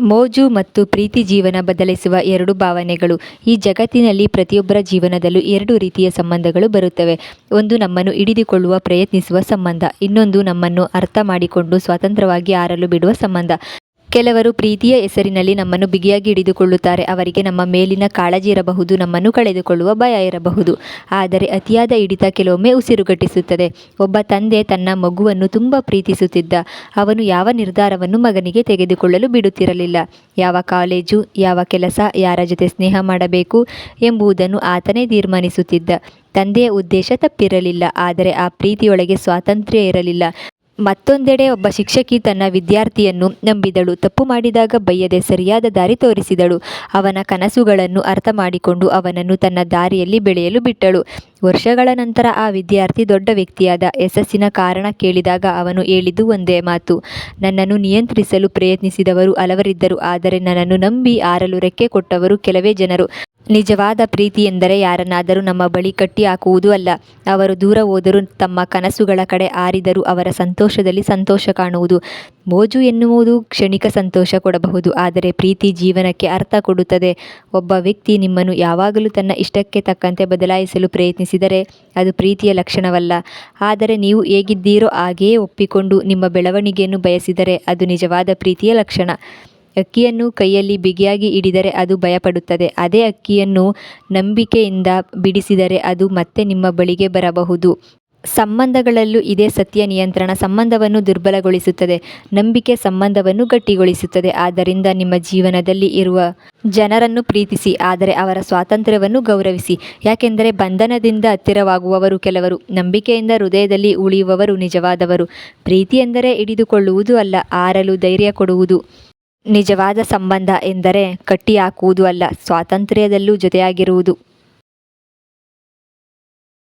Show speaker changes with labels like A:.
A: ಮೋಜು ಮತ್ತು ಪ್ರೀತಿ ಜೀವನ ಬದಲಿಸುವ ಎರಡು ಭಾವನೆಗಳು. ಈ ಜಗತ್ತಿನಲ್ಲಿ ಪ್ರತಿಯೊಬ್ಬರ ಜೀವನದಲ್ಲೂ ಎರಡು ರೀತಿಯ ಸಂಬಂಧಗಳು ಬರುತ್ತವೆ. ಒಂದು ನಮ್ಮನ್ನು ಹಿಡಿದುಕೊಳ್ಳುವ ಪ್ರಯತ್ನಿಸುವ ಸಂಬಂಧ, ಇನ್ನೊಂದು ನಮ್ಮನ್ನು ಅರ್ಥ ಮಾಡಿಕೊಂಡು ಸ್ವತಂತ್ರವಾಗಿ ಹಾರಲು ಬಿಡುವ ಸಂಬಂಧ. ಕೆಲವರು ಪ್ರೀತಿಯ ಹೆಸರಿನಲ್ಲಿ ನಮ್ಮನ್ನು ಬಿಗಿಯಾಗಿ ಹಿಡಿದುಕೊಳ್ಳುತ್ತಾರೆ. ಅವರಿಗೆ ನಮ್ಮ ಮೇಲಿನ ಕಾಳಜಿ ಇರಬಹುದು, ನಮ್ಮನ್ನು ಕಳೆದುಕೊಳ್ಳುವ ಭಯ ಇರಬಹುದು. ಆದರೆ ಅತಿಯಾದ ಹಿಡಿತ ಕೆಲವೊಮ್ಮೆ ಉಸಿರುಗಟ್ಟಿಸುತ್ತದೆ. ಒಬ್ಬ ತಂದೆ ತನ್ನ ಮಗುವನ್ನು ತುಂಬ ಪ್ರೀತಿಸುತ್ತಿದ್ದ. ಅವನು ಯಾವ ನಿರ್ಧಾರವನ್ನು ಮಗನಿಗೆ ತೆಗೆದುಕೊಳ್ಳಲು ಬಿಡುತ್ತಿರಲಿಲ್ಲ. ಯಾವ ಕಾಲೇಜು, ಯಾವ ಕೆಲಸ, ಯಾರ ಜೊತೆ ಸ್ನೇಹ ಮಾಡಬೇಕು ಎಂಬುದನ್ನು ಆತನೇ ತೀರ್ಮಾನಿಸುತ್ತಿದ್ದ. ತಂದೆಯ ಉದ್ದೇಶ ತಪ್ಪಿರಲಿಲ್ಲ, ಆದರೆ ಆ ಪ್ರೀತಿಯೊಳಗೆ ಸ್ವಾತಂತ್ರ್ಯ ಇರಲಿಲ್ಲ. ಮತ್ತೊಂದೆಡೆ ಒಬ್ಬ ಶಿಕ್ಷಕಿ ತನ್ನ ವಿದ್ಯಾರ್ಥಿಯನ್ನು ನಂಬಿದಳು. ತಪ್ಪು ಮಾಡಿದಾಗ ಬೈಯದೆ ಸರಿಯಾದ ದಾರಿ ತೋರಿಸಿದಳು. ಅವನ ಕನಸುಗಳನ್ನು ಅರ್ಥ ಮಾಡಿಕೊಂಡು ಅವನನ್ನು ತನ್ನ ದಾರಿಯಲ್ಲಿ ಬೆಳೆಯಲು ಬಿಟ್ಟಳು. ವರ್ಷಗಳ ನಂತರ ಆ ವಿದ್ಯಾರ್ಥಿ ದೊಡ್ಡ ವ್ಯಕ್ತಿಯಾದ. ಯಶಸ್ಸಿನ ಕಾರಣ ಕೇಳಿದಾಗ ಅವನು ಹೇಳಿದ್ದು ಒಂದೇ ಮಾತು: ನನ್ನನ್ನು ನಿಯಂತ್ರಿಸಲು ಪ್ರಯತ್ನಿಸಿದವರು ಹಲವರಿದ್ದರು, ಆದರೆ ನನ್ನನ್ನು ನಂಬಿ ಹಾರಲು ರೆಕ್ಕೆ ಕೊಟ್ಟವರು ಕೆಲವೇ ಜನರು. ನಿಜವಾದ ಪ್ರೀತಿ ಎಂದರೆ ಯಾರನ್ನಾದರೂ ನಮ್ಮ ಬಳಿ ಕಟ್ಟಿ ಹಾಕುವುದು ಅಲ್ಲ. ಅವರು ದೂರ ಹೋದರೂ, ತಮ್ಮ ಕನಸುಗಳ ಕಡೆ ಹಾರಿದರೂ ಅವರ ಸಂತೋಷದಲ್ಲಿ ಸಂತೋಷ ಕಾಣುವುದು. ಮೋಜು ಎನ್ನುವುದು ಕ್ಷಣಿಕ ಸಂತೋಷ ಕೊಡಬಹುದು, ಆದರೆ ಪ್ರೀತಿ ಜೀವನಕ್ಕೆ ಅರ್ಥ ಕೊಡುತ್ತದೆ. ಒಬ್ಬ ವ್ಯಕ್ತಿ ನಿಮ್ಮನ್ನು ಯಾವಾಗಲೂ ತನ್ನ ಇಷ್ಟಕ್ಕೆ ತಕ್ಕಂತೆ ಬದಲಾಯಿಸಲು ಪ್ರಯತ್ನಿಸಿದರೆ ಅದು ಪ್ರೀತಿಯ ಲಕ್ಷಣವಲ್ಲ. ಆದರೆ ನೀವು ಹೇಗಿದ್ದೀರೋ ಹಾಗೆಯೇ ಒಪ್ಪಿಕೊಂಡು ನಿಮ್ಮ ಬೆಳವಣಿಗೆಯನ್ನು ಬಯಸಿದರೆ ಅದು ನಿಜವಾದ ಪ್ರೀತಿಯ ಲಕ್ಷಣ. ಹಕ್ಕಿಯನ್ನು ಕೈಯಲ್ಲಿ ಬಿಗಿಯಾಗಿ ಹಿಡಿದರೆ ಅದು ಭಯಪಡುತ್ತದೆ. ಅದೇ ಹಕ್ಕಿಯನ್ನು ನಂಬಿಕೆಯಿಂದ ಬಿಡಿಸಿದರೆ ಅದು ಮತ್ತೆ ನಿಮ್ಮ ಬಳಿಗೆ ಬರಬಹುದು. ಸಂಬಂಧಗಳಲ್ಲೂ ಇದೇ ಸತ್ಯ. ನಿಯಂತ್ರಣ ಸಂಬಂಧವನ್ನು ದುರ್ಬಲಗೊಳಿಸುತ್ತದೆ, ನಂಬಿಕೆ ಸಂಬಂಧವನ್ನು ಗಟ್ಟಿಗೊಳಿಸುತ್ತದೆ. ಆದ್ದರಿಂದ ನಿಮ್ಮ ಜೀವನದಲ್ಲಿ ಇರುವ ಜನರನ್ನು ಪ್ರೀತಿಸಿ, ಆದರೆ ಅವರ ಸ್ವಾತಂತ್ರ್ಯವನ್ನು ಗೌರವಿಸಿ. ಯಾಕೆಂದರೆ ಬಂಧನದಿಂದ ಹತ್ತಿರವಾಗುವವರು ಕೆಲವರು, ನಂಬಿಕೆಯಿಂದ ಹೃದಯದಲ್ಲಿ ಉಳಿಯುವವರು ನಿಜವಾದವರು. ಪ್ರೀತಿ ಎಂದರೆ ಹಿಡಿದುಕೊಳ್ಳುವುದು ಅಲ್ಲ, ಹಾರಲು ಧೈರ್ಯ ಕೊಡುವುದು. ನಿಜವಾದ ಸಂಬಂಧ ಎಂದರೆ ಕಟ್ಟಿಹಾಕುವುದು ಅಲ್ಲ, ಸ್ವಾತಂತ್ರ್ಯದಲ್ಲೂ ಜೊತೆಯಾಗಿರುವುದು.